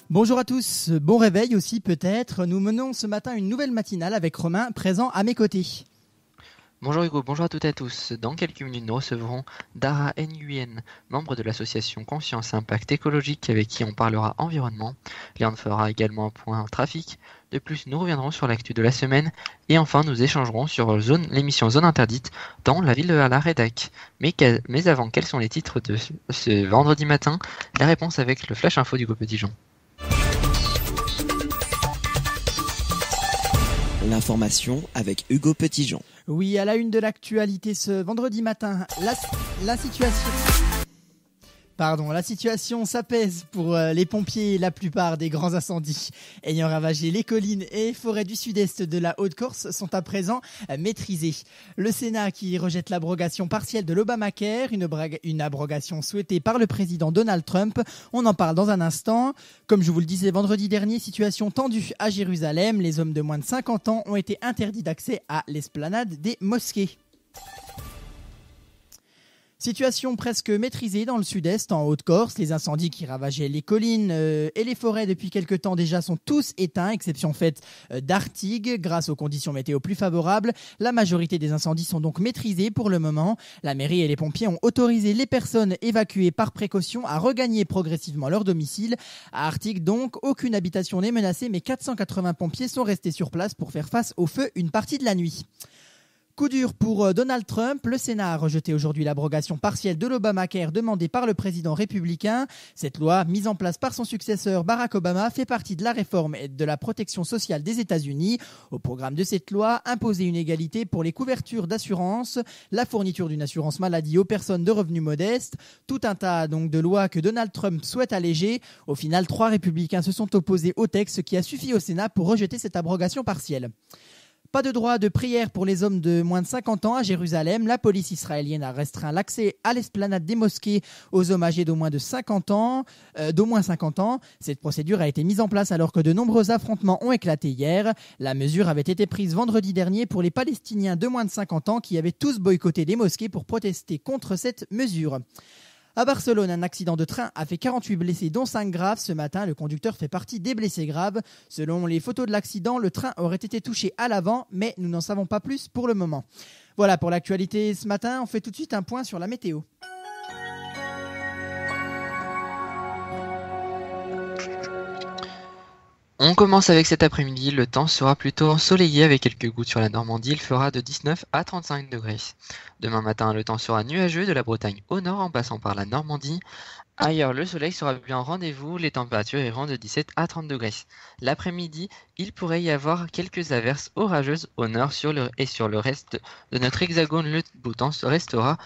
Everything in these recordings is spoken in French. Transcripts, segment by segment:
Bonjour à tous, bon réveil aussi peut-être. Nous menons ce matin une nouvelle matinale avec Romain présent à mes côtés. Bonjour Hugo, bonjour à toutes et à tous. Dans quelques minutes, nous recevrons Dara Nguyen, membre de l'association Conscience Impact Écologique avec qui on parlera environnement. Léon fera également un point trafic. De plus, nous reviendrons sur l'actu de la semaine et enfin nous échangerons sur l'émission Zone Interdite dans la ville de la Rédac. Mais avant, quels sont les titres de ce vendredi matin? La réponse avec le flash info d'Hugo Petitjean. L'information avec Hugo Petitjean. Oui, à la une de l'actualité ce vendredi matin, la situation s'apaise pour les pompiers et la plupart des grands incendies ayant ravagé les collines et forêts du sud-est de la Haute-Corse sont à présent maîtrisés. Le Sénat qui rejette l'abrogation partielle de l'Obamacare, une abrogation souhaitée par le président Donald Trump. On en parle dans un instant. Comme je vous le disais vendredi dernier, situation tendue à Jérusalem. Les hommes de moins de 50 ans ont été interdits d'accès à l'esplanade des mosquées. Situation presque maîtrisée dans le sud-est, en Haute-Corse. Les incendies qui ravageaient les collines et les forêts depuis quelque temps déjà sont tous éteints, exception faite d'Artigues. Grâce aux conditions météo plus favorables, la majorité des incendies sont donc maîtrisés pour le moment. La mairie et les pompiers ont autorisé les personnes évacuées par précaution à regagner progressivement leur domicile. À Artigues donc, aucune habitation n'est menacée, mais 480 pompiers sont restés sur place pour faire face au feu une partie de la nuit. Coup dur pour Donald Trump. Le Sénat a rejeté aujourd'hui l'abrogation partielle de l'Obamacare demandée par le président républicain. Cette loi, mise en place par son successeur Barack Obama, fait partie de la réforme de la protection sociale des États-Unis. Au programme de cette loi, imposer une égalité pour les couvertures d'assurance, la fourniture d'une assurance maladie aux personnes de revenus modestes. Tout un tas donc de lois que Donald Trump souhaite alléger. Au final, 3 républicains se sont opposés au texte, ce qui a suffi au Sénat pour rejeter cette abrogation partielle. Pas de droit de prière pour les hommes de moins de 50 ans à Jérusalem. La police israélienne a restreint l'accès à l'esplanade des mosquées aux hommes âgés d'au moins 50 ans. Cette procédure a été mise en place alors que de nombreux affrontements ont éclaté hier. La mesure avait été prise vendredi dernier pour les Palestiniens de moins de 50 ans qui avaient tous boycotté les mosquées pour protester contre cette mesure. À Barcelone, un accident de train a fait 48 blessés, dont 5 graves. Ce matin, le conducteur fait partie des blessés graves. Selon les photos de l'accident, le train aurait été touché à l'avant, mais nous n'en savons pas plus pour le moment. Voilà pour l'actualité ce matin. On fait tout de suite un point sur la météo. On commence avec cet après-midi, le temps sera plutôt ensoleillé avec quelques gouttes sur la Normandie, il fera de 19 à 35 degrés. Demain matin, le temps sera nuageux de la Bretagne au nord en passant par la Normandie. Ailleurs, le soleil sera bien au rendez-vous, les températures iront de 17 à 30 degrés. L'après-midi, il pourrait y avoir quelques averses orageuses au nord sur le reste de notre hexagone, le beau temps restera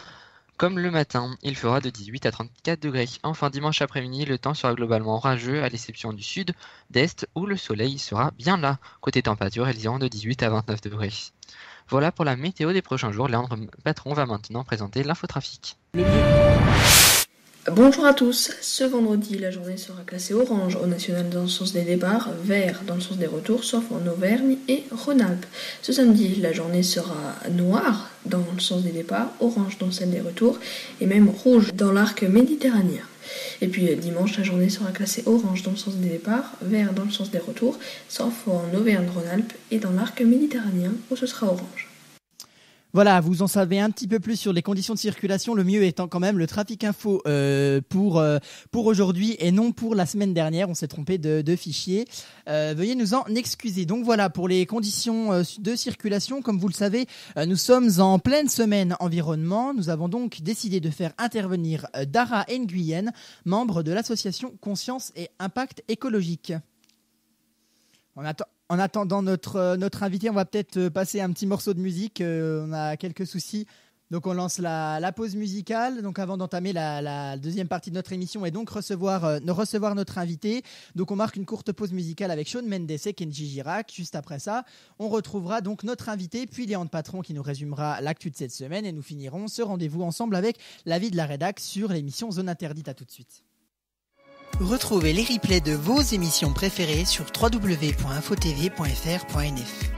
comme le matin, il fera de 18 à 34 degrés. Enfin, dimanche après-midi, le temps sera globalement orageux, à l'exception du sud-est, où le soleil sera bien là. Côté température, elles iront de 18 à 29 degrés. Voilà pour la météo des prochains jours. Léandre Patron va maintenant présenter l'infotrafic. Bonjour à tous. Ce vendredi, la journée sera classée orange au national dans le sens des départs, vert dans le sens des retours, sauf en Auvergne et Rhône-Alpes. Ce samedi, la journée sera noire dans le sens des départs, orange dans celle des retours et même rouge dans l'arc méditerranéen. Et puis dimanche, la journée sera classée orange dans le sens des départs, vert dans le sens des retours, sauf en Auvergne-Rhône-Alpes et dans l'arc méditerranéen où ce sera orange. Voilà, vous en savez un petit peu plus sur les conditions de circulation, le mieux étant quand même le trafic info pour aujourd'hui et non pour la semaine dernière, on s'est trompé de fichier. Veuillez nous en excuser. Donc voilà, pour les conditions de circulation, comme vous le savez, nous sommes en pleine semaine environnement. Nous avons donc décidé de faire intervenir Dara Nguyen, membre de l'association Conscience et Impact Écologique. En attendant notre invité, on va peut-être passer un petit morceau de musique. On a quelques soucis. Donc on lance la pause musicale. Donc avant d'entamer la deuxième partie de notre émission et donc recevoir notre invité. Donc on marque une courte pause musicale avec Shawn Mendes et Kenji Girac. Juste après ça, on retrouvera donc notre invité, puis Léandre Patron qui nous résumera l'actu de cette semaine. Et nous finirons ce rendez-vous ensemble avec l'avis de la rédac sur l'émission Zone Interdite. À tout de suite. Retrouvez les replays de vos émissions préférées sur www.infotv.fr.nf.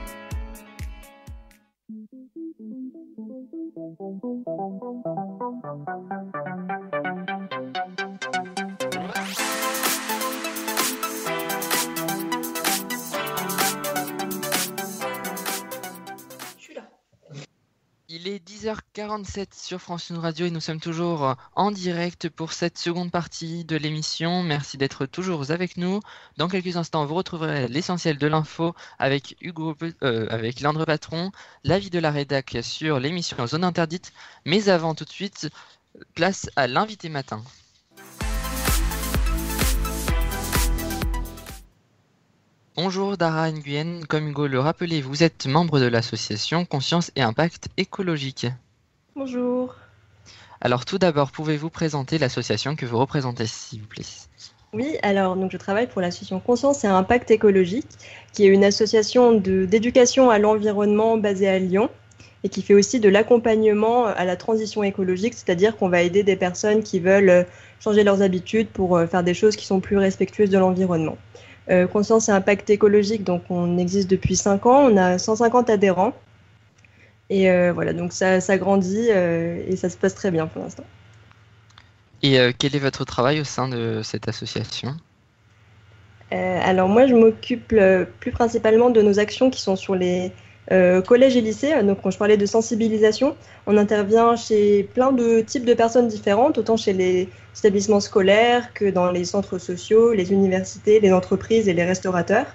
Il est 10h47 sur France 1 Radio et nous sommes toujours en direct pour cette seconde partie de l'émission. Merci d'être toujours avec nous. Dans quelques instants, vous retrouverez l'essentiel de l'info avec avec Leandre Patron, l'avis de la rédac sur l'émission Zone Interdite. Mais avant, tout de suite, place à l'invité matin. Bonjour Dara Nguyen, comme Hugo le rappelait, vous êtes membre de l'association Conscience et Impact Écologique. Bonjour. Alors tout d'abord, pouvez-vous présenter l'association que vous représentez, s'il vous plaît? Oui, alors donc je travaille pour l'association Conscience et Impact Écologique, qui est une association d'éducation à l'environnement basée à Lyon et qui fait aussi de l'accompagnement à la transition écologique, c'est-à-dire qu'on va aider des personnes qui veulent changer leurs habitudes pour faire des choses qui sont plus respectueuses de l'environnement. Conscience et Impact Écologique, donc on existe depuis 5 ans, on a 150 adhérents et voilà, donc ça grandit et ça se passe très bien pour l'instant. Et quel est votre travail au sein de cette association ? Alors moi je m'occupe plus principalement de nos actions qui sont sur les collèges et lycées. Donc quand je parlais de sensibilisation, on intervient chez plein de types de personnes différentes, autant chez les établissements scolaires que dans les centres sociaux, les universités, les entreprises et les restaurateurs.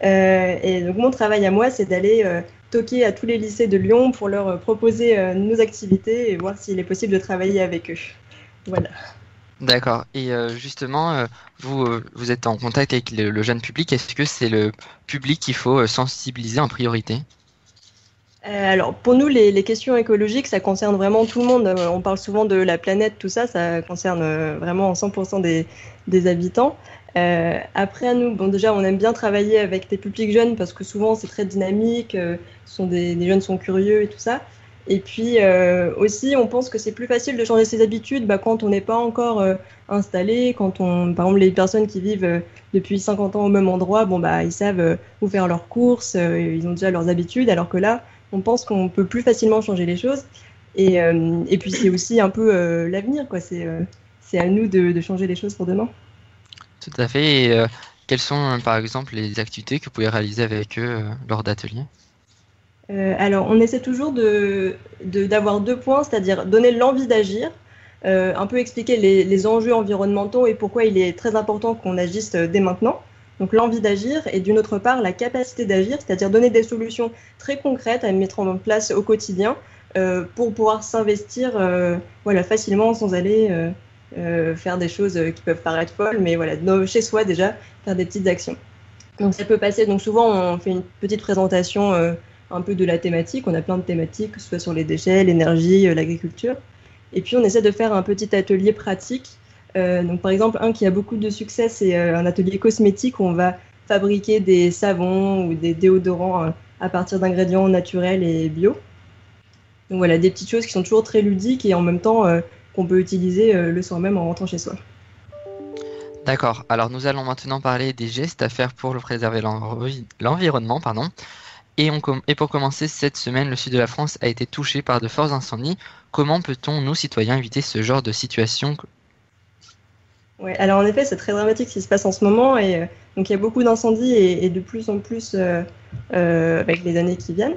Et donc mon travail à moi, c'est d'aller toquer à tous les lycées de Lyon pour leur proposer nos activités et voir s'il est possible de travailler avec eux. Voilà. D'accord. Et justement, vous êtes en contact avec le jeune public. Est-ce que c'est le public qu'il faut sensibiliser en priorité ? Alors pour nous, les questions écologiques, ça concerne vraiment tout le monde. On parle souvent de la planète, tout ça, ça concerne vraiment 100% des habitants. Après nous, bon déjà, on aime bien travailler avec des publics jeunes parce que souvent c'est très dynamique, les jeunes sont curieux et tout ça. Et puis aussi, on pense que c'est plus facile de changer ses habitudes quand on n'est pas encore installé, quand par exemple les personnes qui vivent depuis 50 ans au même endroit, ils savent où faire leurs courses, ils ont déjà leurs habitudes, alors que là, on pense qu'on peut plus facilement changer les choses. Et puis c'est aussi un peu l'avenir, quoi. C'est à nous de changer les choses pour demain. Tout à fait. Et quelles sont par exemple les activités que vous pouvez réaliser avec eux lors d'ateliers ? Alors, on essaie toujours d'avoir 2 points, c'est-à-dire donner l'envie d'agir, un peu expliquer les enjeux environnementaux et pourquoi il est très important qu'on agisse dès maintenant. Donc l'envie d'agir et d'une autre part la capacité d'agir, c'est-à-dire donner des solutions très concrètes à mettre en place au quotidien pour pouvoir s'investir facilement sans aller faire des choses qui peuvent paraître folles, mais voilà, chez soi déjà, faire des petites actions. Donc ça peut passer, donc souvent on fait une petite présentation un peu de la thématique, on a plein de thématiques, que ce soit sur les déchets, l'énergie, l'agriculture. Et puis on essaie de faire un petit atelier pratique. Donc par exemple, un qui a beaucoup de succès, c'est un atelier cosmétique où on va fabriquer des savons ou des déodorants à partir d'ingrédients naturels et bio. Donc voilà, des petites choses qui sont toujours très ludiques et en même temps qu'on peut utiliser le soir même en rentrant chez soi. D'accord. Alors nous allons maintenant parler des gestes à faire pour préserver l'environnement, pardon. Et pour commencer, cette semaine, le sud de la France a été touché par de forts incendies. Comment peut-on, nous, citoyens, éviter ce genre de situation ? Ouais, alors en effet, c'est très dramatique ce qui se passe en ce moment. Et donc il y a beaucoup d'incendies et de plus en plus avec les années qui viennent.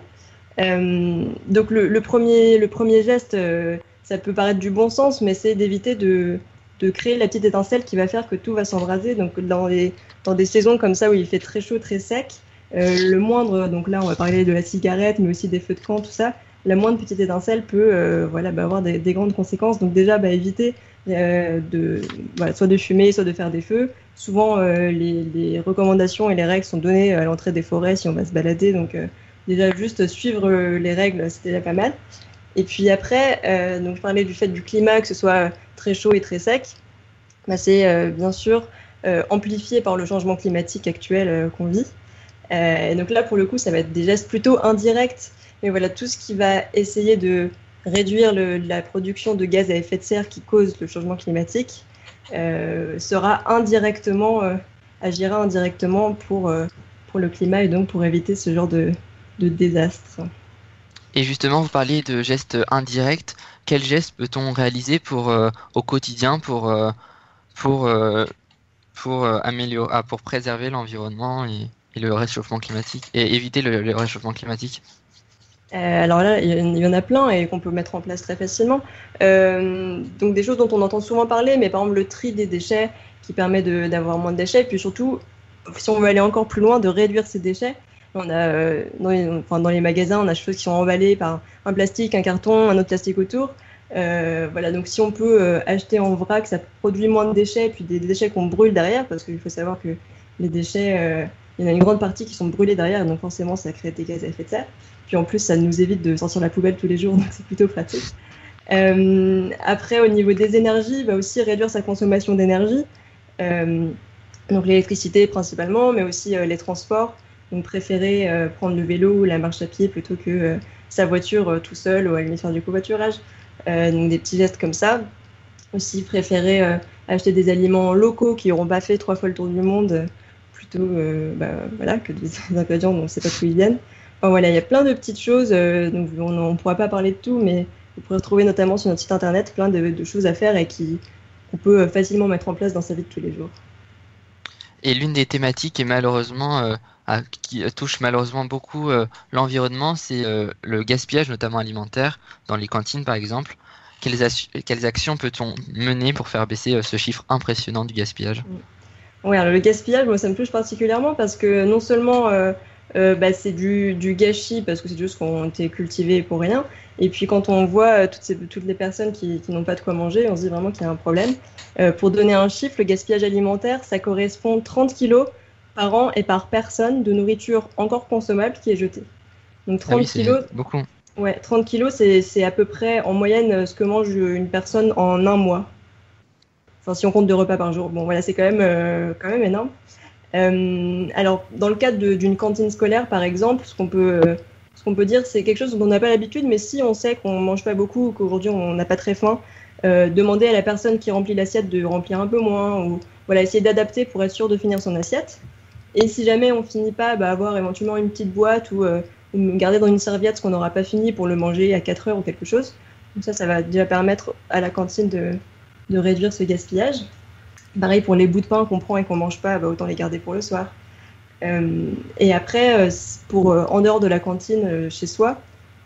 Donc le premier geste, ça peut paraître du bon sens, mais c'est d'éviter de créer la petite étincelle qui va faire que tout va s'embraser. Donc dans des saisons comme ça où il fait très chaud, très sec, le moindre, donc là on va parler de la cigarette, mais aussi des feux de camp, tout ça, la moindre petite étincelle peut avoir des grandes conséquences. Donc déjà, éviter soit de fumer, soit de faire des feux. Souvent, les recommandations et les règles sont données à l'entrée des forêts si on va se balader. Donc déjà, juste suivre les règles, c'était déjà pas mal. Et puis après, donc je parlais du fait du climat, que ce soit très chaud et très sec. C'est bien sûr amplifié par le changement climatique actuel qu'on vit. Et donc là, pour le coup, ça va être des gestes plutôt indirects. Mais voilà, tout ce qui va essayer de réduire la production de gaz à effet de serre qui cause le changement climatique. agira indirectement pour le climat et donc pour éviter ce genre de désastre. Et justement, vous parliez de gestes indirects. Quels gestes peut-on réaliser au quotidien pour préserver l'environnement et le réchauffement climatique et éviter le réchauffement climatique? Alors là, il y en a plein et qu'on peut mettre en place très facilement. Donc des choses dont on entend souvent parler, mais par exemple le tri des déchets qui permet d'avoir moins de déchets, puis surtout, si on veut aller encore plus loin, de réduire ces déchets. On a dans les magasins, on a des choses qui sont emballées par un plastique, un carton, un autre plastique autour. Voilà, donc si on peut acheter en vrac, ça produit moins de déchets, puis des déchets qu'on brûle derrière, parce qu'il faut savoir que les déchets, il y en a une grande partie qui sont brûlés derrière, donc forcément ça crée des gaz à effet de serre. Puis en plus, ça nous évite de sortir la poubelle tous les jours, donc c'est plutôt pratique. Après, au niveau des énergies, aussi réduire sa consommation d'énergie. Donc l'électricité principalement, mais aussi les transports. Donc préférer prendre le vélo ou la marche à pied plutôt que sa voiture tout seul ou aller faire du covoiturage. Donc des petits gestes comme ça. Aussi préférer acheter des aliments locaux qui n'auront pas fait 3 fois le tour du monde plutôt que des ingrédients dont on ne sait pas d'où ils viennent. Enfin, voilà, il y a plein de petites choses, donc on ne pourra pas parler de tout, mais vous pourrez retrouver notamment sur notre site internet plein de choses à faire et qu'on peut facilement mettre en place dans sa vie de tous les jours. Et l'une des thématiques qui touche malheureusement beaucoup l'environnement, c'est le gaspillage, notamment alimentaire, dans les cantines par exemple. Quelles actions peut-on mener pour faire baisser ce chiffre impressionnant du gaspillage? Oui, alors le gaspillage, moi ça me touche particulièrement parce que non seulement c'est du gâchis parce que c'est des choses qui ont été cultivées pour rien, et puis quand on voit toutes les personnes qui n'ont pas de quoi manger, on se dit vraiment qu'il y a un problème. Pour donner un chiffre, le gaspillage alimentaire, ça correspond 30 kilos par an et par personne de nourriture encore consommable qui est jetée. Donc 30 kilos, c'est beaucoup. Ouais, 30 kilos, c'est à peu près en moyenne ce que mange une personne en un mois. Enfin, si on compte 2 repas par jour. Bon, voilà, c'est quand même énorme. Alors, dans le cadre d'une cantine scolaire, par exemple, ce qu'on peut dire, c'est quelque chose dont on n'a pas l'habitude, mais si on sait qu'on mange pas beaucoup, qu'aujourd'hui on n'a pas très faim, demander à la personne qui remplit l'assiette de remplir un peu moins, ou voilà, essayer d'adapter pour être sûr de finir son assiette. Et si jamais on finit pas, avoir éventuellement une petite boîte ou garder dans une serviette ce qu'on n'aura pas fini pour le manger à 4 heures ou quelque chose. Donc ça va déjà permettre à la cantine de réduire ce gaspillage. Pareil pour les bouts de pain qu'on prend et qu'on mange pas, autant les garder pour le soir. Et après, en dehors de la cantine chez soi,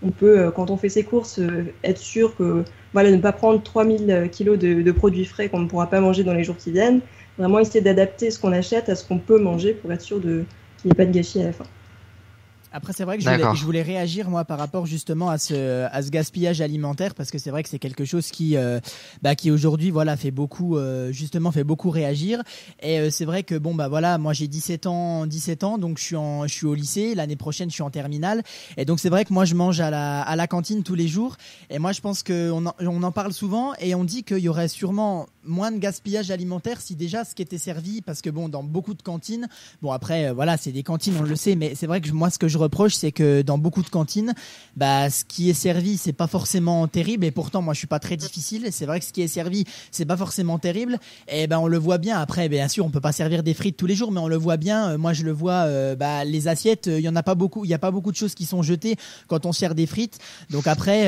on peut, quand on fait ses courses, être sûr que ne pas prendre 3000 kilos de produits frais qu'on ne pourra pas manger dans les jours qui viennent. Vraiment essayer d'adapter ce qu'on achète à ce qu'on peut manger pour être sûr qu'il n'y ait pas de gâchis à la fin. Après, c'est vrai que je voulais réagir, moi, par rapport justement à ce gaspillage alimentaire, parce que c'est vrai que c'est quelque chose qui aujourd'hui, fait beaucoup réagir. Et c'est vrai que, moi, j'ai 17 ans, donc je suis au lycée. L'année prochaine, je suis en terminale. Et donc, c'est vrai que moi, je mange à la cantine tous les jours. Et moi, je pense qu'on en parle souvent et on dit qu'il y aurait sûrement moins de gaspillage alimentaire si déjà ce qui était servi, parce que dans beaucoup de cantines, c'est des cantines, on le sait, mais c'est vrai que moi, ce que je reproche, c'est que dans beaucoup de cantines, ce qui est servi, c'est pas forcément terrible, et pourtant, moi, je suis pas très difficile, c'est vrai que ce qui est servi, c'est pas forcément terrible, et on le voit bien. Après, bien sûr, on peut pas servir des frites tous les jours, mais on le voit bien. Moi, je le vois, les assiettes, il y en a pas beaucoup, il y a pas beaucoup de choses qui sont jetées quand on sert des frites. Donc après,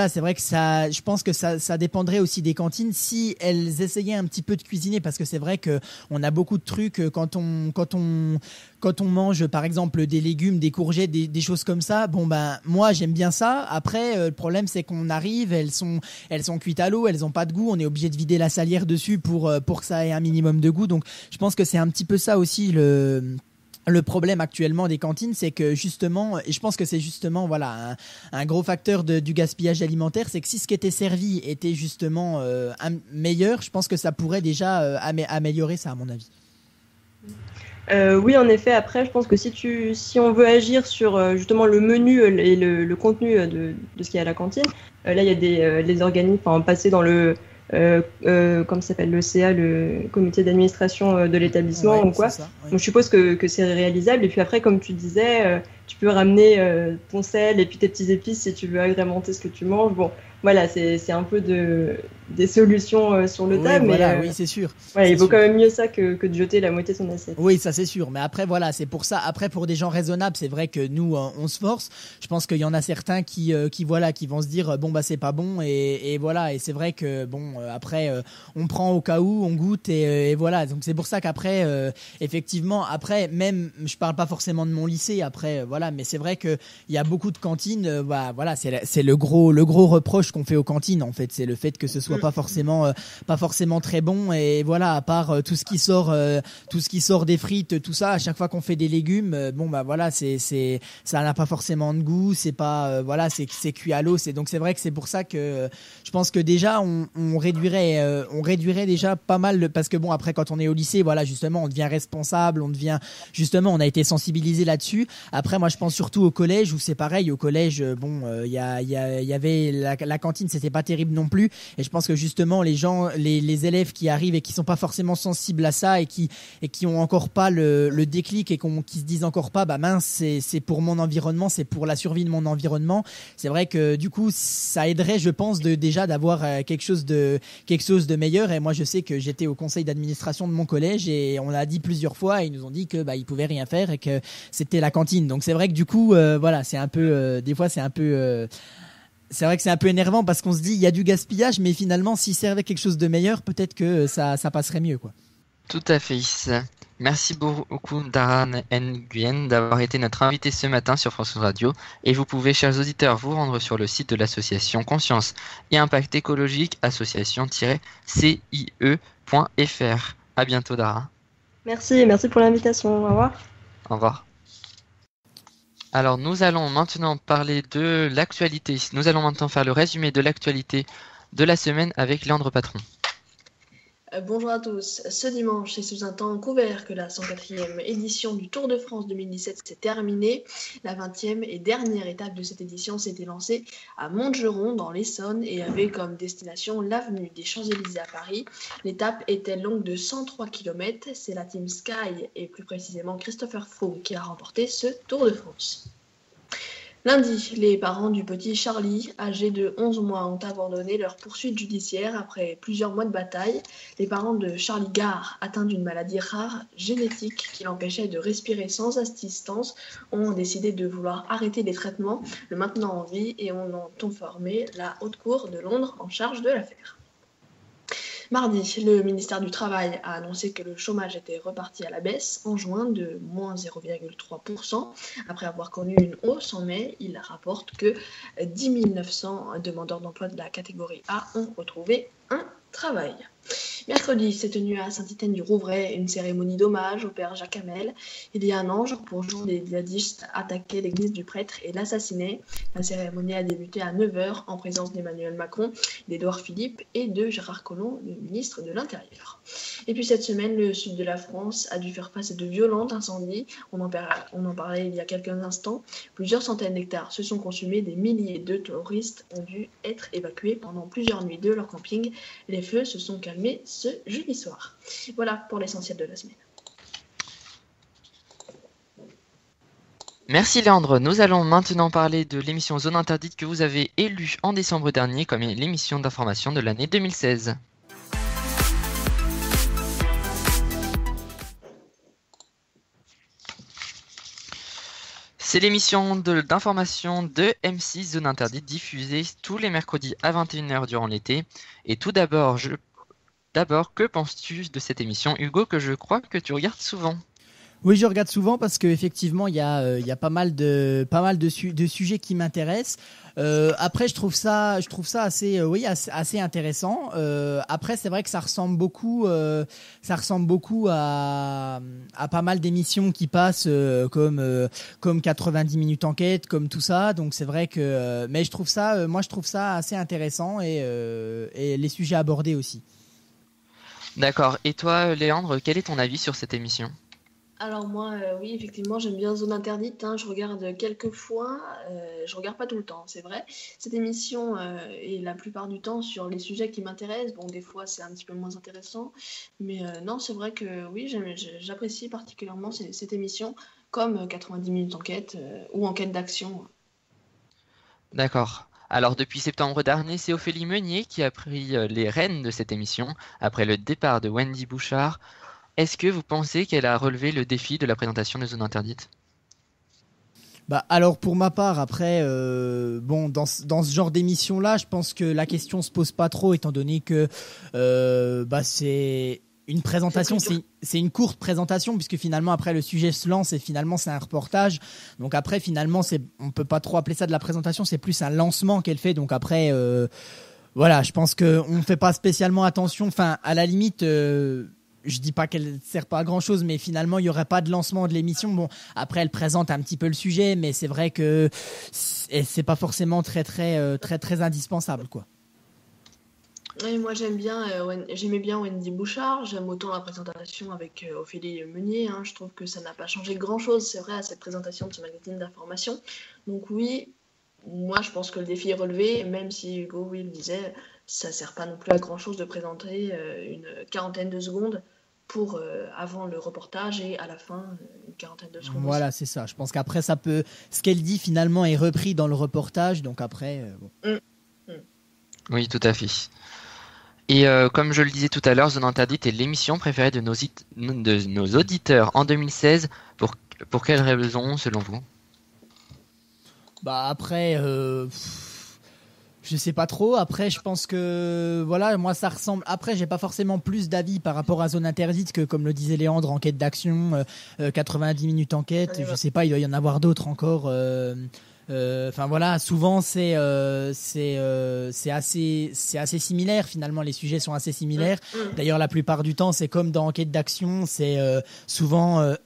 c'est vrai que je pense que ça dépendrait aussi des cantines si elles essayaient un petit peu de cuisiner, parce que c'est vrai que on a beaucoup de trucs quand on mange par exemple des légumes, des courgettes, des choses comme ça. Moi j'aime bien ça. Après le problème c'est qu'on arrive, elles sont cuites à l'eau, elles ont pas de goût, on est obligé de vider la salière dessus pour que ça ait un minimum de goût. Donc je pense que c'est un petit peu ça aussi le problème actuellement des cantines, c'est que justement, et je pense que c'est justement un gros facteur du gaspillage alimentaire, c'est que si ce qui était servi était justement meilleur, je pense que ça pourrait déjà améliorer ça, à mon avis. Oui, en effet. Après, je pense que si on veut agir sur justement le menu et le contenu de ce qu'il y a à la cantine, là il y a les organismes passés dans le comme ça s'appelle, le CA, le comité d'administration de l'établissement, ou quoi. Ça, oui. Donc je suppose que c'est réalisable. Et puis après, comme tu disais, tu peux ramener ton sel et puis tes petits épices si tu veux agrémenter ce que tu manges. Bon, voilà, c'est un peu des solutions sur le tas, voilà, mais oui, c'est sûr. ouais, C'est il vaut sûr. quand même mieux ça que de jeter la moitié de son assiette. Oui, ça c'est sûr. Mais après, voilà, c'est pour ça. Après, pour des gens raisonnables, c'est vrai que nous, on se force. Je pense qu'il y en a certains qui vont se dire, bon, bah, c'est pas bon. Et voilà. Et c'est vrai que, bon, après, on prend au cas où, on goûte et voilà. Donc, c'est pour ça qu'après, effectivement, après, même, je parle pas forcément de mon lycée, après, voilà. Mais c'est vrai qu'il y a beaucoup de cantines, voilà, c'est le gros reproche qu'on fait aux cantines, en fait. C'est le fait que ce soit pas forcément très bon. Et voilà, à part tout ce qui sort des frites, tout ça, à chaque fois qu'on fait des légumes, bon bah voilà, ça n'a pas forcément de goût, c'est pas voilà, c'est cuit à l'eau, donc c'est vrai que c'est pour ça que je pense que déjà on réduirait déjà pas mal parce que bon, après quand on est au lycée, voilà, justement on devient responsable, on a été sensibilisé là-dessus. Après moi je pense surtout au collège où c'est pareil, au collège bon, il y avait la cantine, c'était pas terrible non plus, et je pense que justement les élèves qui arrivent et qui sont pas forcément sensibles à ça et qui ont encore pas le déclic et qui se disent encore pas, bah mince, c'est pour mon environnement, c'est pour la survie de mon environnement. C'est vrai que du coup ça aiderait, je pense, déjà d'avoir quelque chose de meilleur. Et moi je sais que j'étais au conseil d'administration de mon collège et on l'a dit plusieurs fois et ils nous ont dit que bah ils pouvaient rien faire et que c'était la cantine. Donc c'est vrai que du coup voilà, c'est un peu des fois c'est un peu c'est vrai que c'est un peu énervant parce qu'on se dit il y a du gaspillage, mais finalement s'il servait quelque chose de meilleur, peut-être que ça passerait mieux, quoi. Tout à fait. Merci beaucoup Daran Nguyen d'avoir été notre invité ce matin sur France Radio. Et vous pouvez, chers auditeurs, vous rendre sur le site de l'association Conscience et Impact écologique, association-cie.fr. À bientôt Daran. Merci pour l'invitation. Au revoir. Au revoir. Alors nous allons maintenant parler de l'actualité. Nous allons maintenant faire le résumé de l'actualité de la semaine avec Léandre Patron. Bonjour à tous. Ce dimanche, c'est sous un temps couvert que la 104e édition du Tour de France 2017 s'est terminée. La 20e et dernière étape de cette édition s'était lancée à Montgeron dans l'Essonne et avait comme destination l'avenue des Champs-Élysées à Paris. L'étape était longue de 103 km. C'est la Team Sky et plus précisément Christopher Froome qui a remporté ce Tour de France. Lundi, les parents du petit Charlie, âgé de 11 mois, ont abandonné leur poursuite judiciaire après plusieurs mois de bataille. Les parents de Charlie Gard, atteint d'une maladie rare génétique qui l'empêchait de respirer sans assistance, ont décidé de vouloir arrêter les traitements, le maintenant en vie, et ont informé la Haute Cour de Londres en charge de l'affaire. Mardi, le ministère du Travail a annoncé que le chômage était reparti à la baisse en juin de moins 0,3%. Après avoir connu une hausse en mai, il rapporte que 10 900 demandeurs d'emploi de la catégorie A ont retrouvé un travail. Mercredi s'est tenue à Saint-Étienne-du-Rouvray une cérémonie d'hommage au père Jacques Hamel. Il y a un an, jour pour jour, les djihadistes attaquaient l'église du prêtre et l'assassinaient. La cérémonie a débuté à 9h en présence d'Emmanuel Macron, d'Édouard Philippe et de Gérard Collomb, le ministre de l'Intérieur. Et puis cette semaine, le sud de la France a dû faire face à de violents incendies. On en parlait il y a quelques instants. Plusieurs centaines d'hectares se sont consumés. Des milliers de touristes ont dû être évacués pendant plusieurs nuits de leur camping. Les feux se sont calmés ce jeudi soir. Voilà pour l'essentiel de la semaine. Merci Léandre. Nous allons maintenant parler de l'émission Zone Interdite que vous avez élue en décembre dernier comme l'émission d'information de l'année 2016. C'est l'émission d'information de M6 Zone Interdite diffusée tous les mercredis à 21h durant l'été. Et tout d'abord, que penses-tu de cette émission, Hugo, que je crois que tu regardes souvent? Oui, je regarde souvent parce qu'effectivement, il y a pas mal de sujets qui m'intéressent. Après, je trouve ça assez intéressant. Après, c'est vrai que ça ressemble beaucoup à pas mal d'émissions qui passent comme 90 minutes enquête, comme tout ça. Donc c'est vrai que, mais je trouve ça assez intéressant et les sujets abordés aussi. D'accord. Et toi, Léandre, quel est ton avis sur cette émission? Alors moi, oui, effectivement, j'aime bien Zone Interdite, hein, je regarde quelques fois, je regarde pas tout le temps, c'est vrai. Cette émission est la plupart du temps sur les sujets qui m'intéressent. Bon, des fois, c'est un petit peu moins intéressant, mais non, c'est vrai que oui, j'apprécie particulièrement cette émission, comme 90 minutes enquête ou enquête d'action. D'accord. Alors depuis septembre dernier, c'est Ophélie Meunier qui a pris les rênes de cette émission après le départ de Wendy Bouchard. Est-ce que vous pensez qu'elle a relevé le défi de la présentation de Zone Interdite ? Bah alors pour ma part après bon dans ce genre d'émission là je pense que la question se pose pas trop étant donné que c'est une présentation, c'est une courte présentation puisque finalement après le sujet se lance et finalement c'est un reportage. Donc après finalement on peut pas trop appeler ça de la présentation, c'est plus un lancement qu'elle fait. Donc après voilà, je pense que on fait pas spécialement attention. Enfin à la limite. Je dis pas qu'elle sert pas à grand chose, mais finalement il y aurait pas de lancement de l'émission. Bon, après elle présente un petit peu le sujet, mais c'est vrai que c'est pas forcément très indispensable, quoi. Oui, moi j'aimais bien Wendy Bouchard, j'aime autant la présentation avec Ophélie Meunier, hein. Je trouve que ça n'a pas changé grand-chose, c'est vrai, à cette présentation de ce magazine d'information. Donc oui, moi je pense que le défi est relevé, même si Hugo, oui, le disait, ça sert pas non plus à grand-chose de présenter une quarantaine de secondes pour avant le reportage et à la fin une quarantaine de secondes. Voilà, c'est ça. Je pense qu'après ce qu'elle dit finalement est repris dans le reportage, donc après bon. Oui, tout à fait. Et comme je le disais tout à l'heure, Zone Interdite est l'émission préférée de nos auditeurs en 2016. Pour quelles raisons, selon vous ? Bah après, je sais pas trop. Après, je pense que voilà, moi ça ressemble. Après, j'ai pas forcément plus d'avis par rapport à Zone Interdite que, comme le disait Léandre, enquête d'action, 90 minutes enquête. Je sais pas, il doit y en avoir d'autres encore. Enfin voilà, souvent c'est assez similaire finalement. Les sujets sont assez similaires. D'ailleurs, la plupart du temps, c'est comme dans enquête d'action, c'est souvent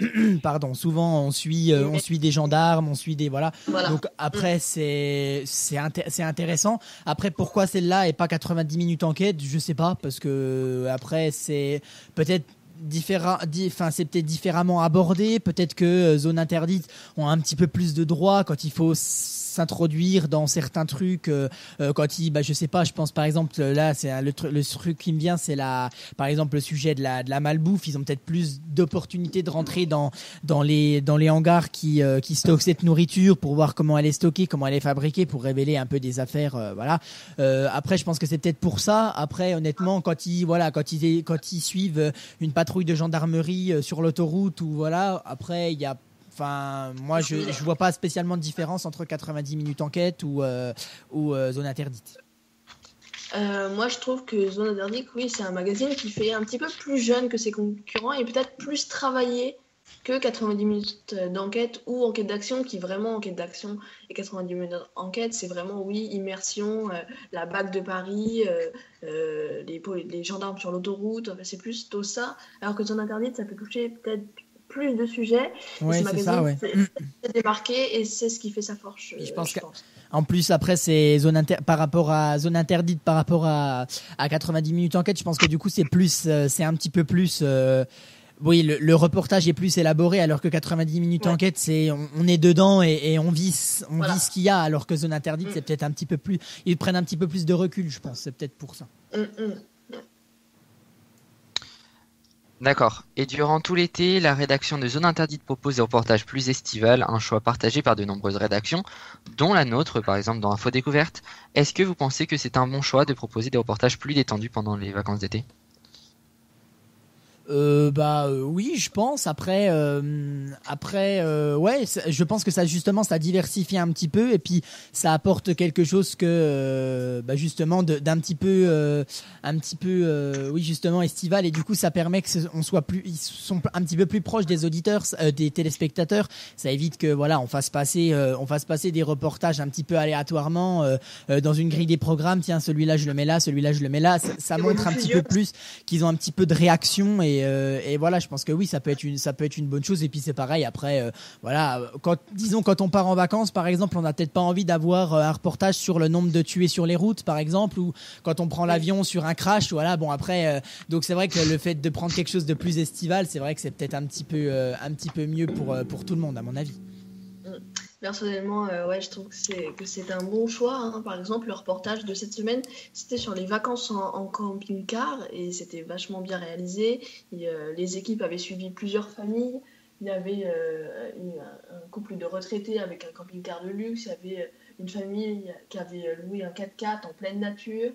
souvent on suit des gendarmes, on suit des voilà. Donc après c'est intéressant. Après pourquoi celle-là et pas 90 minutes enquête, je sais pas, parce que après c'est peut-être c'est peut-être différemment abordé. Peut-être que Zone Interdite ont un petit peu plus de droits quand il faut s'introduire dans certains trucs. Quand je sais pas, je pense par exemple là, c'est le truc qui me vient, c'est par exemple le sujet de la malbouffe. Ils ont peut-être plus d'opportunités de rentrer dans les hangars qui stockent cette nourriture pour voir comment elle est stockée, comment elle est fabriquée, pour révéler un peu des affaires. Voilà. Après, je pense que c'est peut-être pour ça. Après, honnêtement, quand ils suivent une patrouille de gendarmerie sur l'autoroute, ou voilà, après il y a, enfin moi je vois pas spécialement de différence entre 90 minutes enquête ou Zone Interdite. Moi je trouve que Zone Interdite, oui, c'est un magazine qui fait un petit peu plus jeune que ses concurrents et peut-être plus travaillé que 90 minutes d'enquête ou enquête d'action, qui vraiment enquête d'action et 90 minutes d'enquête, c'est vraiment, oui, immersion, la BAC de Paris, les gendarmes sur l'autoroute, enfin, c'est plus tout ça, alors que Zone Interdite, ça peut toucher peut-être plus de sujets. Ouais, c'est ça, ouais. C'est démarqué et c'est ce qui fait sa force, je pense. En plus, après, c'est par rapport à Zone Interdite, par rapport à 90 minutes enquête, je pense que du coup, c'est un petit peu plus... Oui, le reportage est plus élaboré, alors que 90 minutes enquête, c'est on est dedans et on vit ce qu'il y a, alors que Zone Interdite, c'est peut-être un petit peu plus, ils prennent un petit peu plus de recul, je pense, c'est peut-être pour ça. D'accord. Et durant tout l'été, la rédaction de Zone Interdite propose des reportages plus estivales, un choix partagé par de nombreuses rédactions, dont la nôtre, par exemple dans Info Découverte. Est-ce que vous pensez que c'est un bon choix de proposer des reportages plus détendus pendant les vacances d'été ? Oui, je pense. Après, ouais, je pense que ça justement, ça diversifie un petit peu et puis ça apporte quelque chose que, justement, d'un petit peu, oui, justement estival, et du coup, ça permet que ils sont un petit peu plus proches des auditeurs, des téléspectateurs. Ça évite que voilà, on fasse passer des reportages un petit peu aléatoirement dans une grille des programmes. Tiens, celui-là je le mets là, celui-là je le mets là. Ça montre un petit peu plus qu'ils ont un petit peu de réaction et voilà, je pense que oui, ça peut être une bonne chose. Et puis c'est pareil après, voilà, quand on part en vacances par exemple, on n'a peut-être pas envie d'avoir un reportage sur le nombre de tués sur les routes par exemple, ou quand on prend l'avion sur un crash, voilà. Bon après, donc c'est vrai que le fait de prendre quelque chose de plus estival, c'est vrai que c'est peut-être un petit peu mieux pour tout le monde, à mon avis. Personnellement, ouais, je trouve que c'est un bon choix, hein. Par exemple, le reportage de cette semaine, c'était sur les vacances en camping-car et c'était vachement bien réalisé. Les équipes avaient suivi plusieurs familles. Il y avait un couple de retraités avec un camping-car de luxe. Il y avait une famille qui avait loué un 4x4 en pleine nature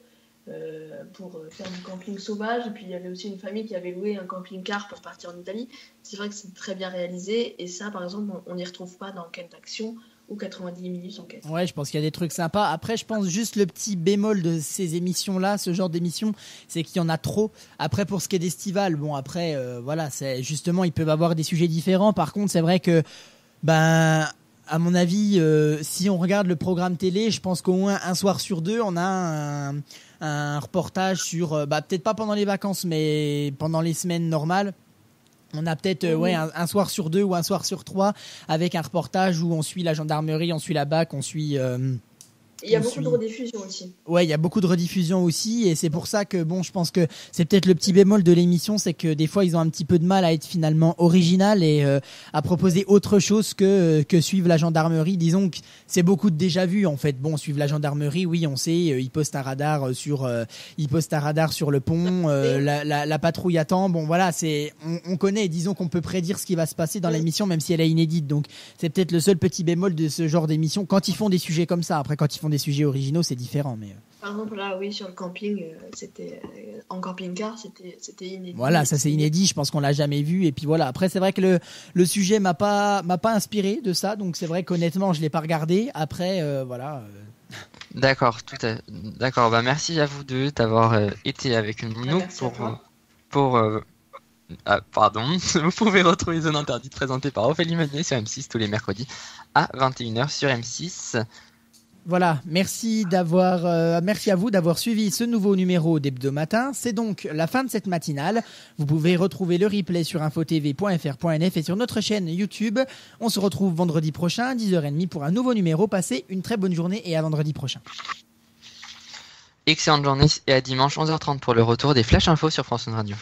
pour faire du camping sauvage. Et puis il y avait aussi une famille qui avait loué un camping-car pour partir en Italie. C'est vrai que c'est très bien réalisé. Et ça, par exemple, on n'y retrouve pas dans Enquête d'action ou 90 minutes enquête. Ouais, je pense qu'il y a des trucs sympas. Après, je pense juste le petit bémol de ces émissions-là, ce genre d'émissions, c'est qu'il y en a trop. Après, pour ce qui est d'Estival, bon, après, voilà, c'est justement, ils peuvent avoir des sujets différents. Par contre, c'est vrai que, ben, à mon avis, si on regarde le programme télé, je pense qu'au moins un soir sur deux, on a un reportage sur, peut-être pas pendant les vacances, mais pendant les semaines normales. On a peut-être un soir sur deux ou un soir sur trois avec un reportage où on suit la gendarmerie, on suit la BAC, on suit... Il y a beaucoup de rediffusions aussi. Ouais, il y a beaucoup de rediffusions aussi et c'est pour ça que bon, je pense que c'est peut-être le petit bémol de l'émission, c'est que des fois ils ont un petit peu de mal à être finalement original et à proposer autre chose que suivre la gendarmerie. Disons que c'est beaucoup de déjà vu en fait. Bon, suivre la gendarmerie, oui, on sait, ils postent un radar sur le pont, la patrouille attend. Bon, voilà, on connaît. Disons qu'on peut prédire ce qui va se passer dans l'émission, même si elle est inédite. Donc, c'est peut-être le seul petit bémol de ce genre d'émission quand ils font des sujets comme ça. Après, quand ils font des sujets originaux, c'est différent. Mais par exemple, là, oui, sur le camping, c'était en camping-car, c'était inédit. Voilà, ça c'est inédit. Je pense qu'on l'a jamais vu. Et puis voilà. Après, c'est vrai que le sujet m'a pas inspiré de ça. Donc c'est vrai qu'honnêtement, je l'ai pas regardé. Après, voilà. D'accord, d'accord. Bah merci à vous deux d'avoir été avec nous pardon. Vous pouvez retrouver Zone Interdite présentée par Ophélie Meunier sur M6 tous les mercredis à 21h sur M6. Voilà, merci à vous d'avoir suivi ce nouveau numéro d'Hebdo Matin. C'est donc la fin de cette matinale. Vous pouvez retrouver le replay sur infotv.fr.nf et sur notre chaîne YouTube. On se retrouve vendredi prochain à 10h30 pour un nouveau numéro. Passez une très bonne journée et à vendredi prochain. Excellente journée et à dimanche 11h30 pour le retour des Flash Info sur France 1 Radio.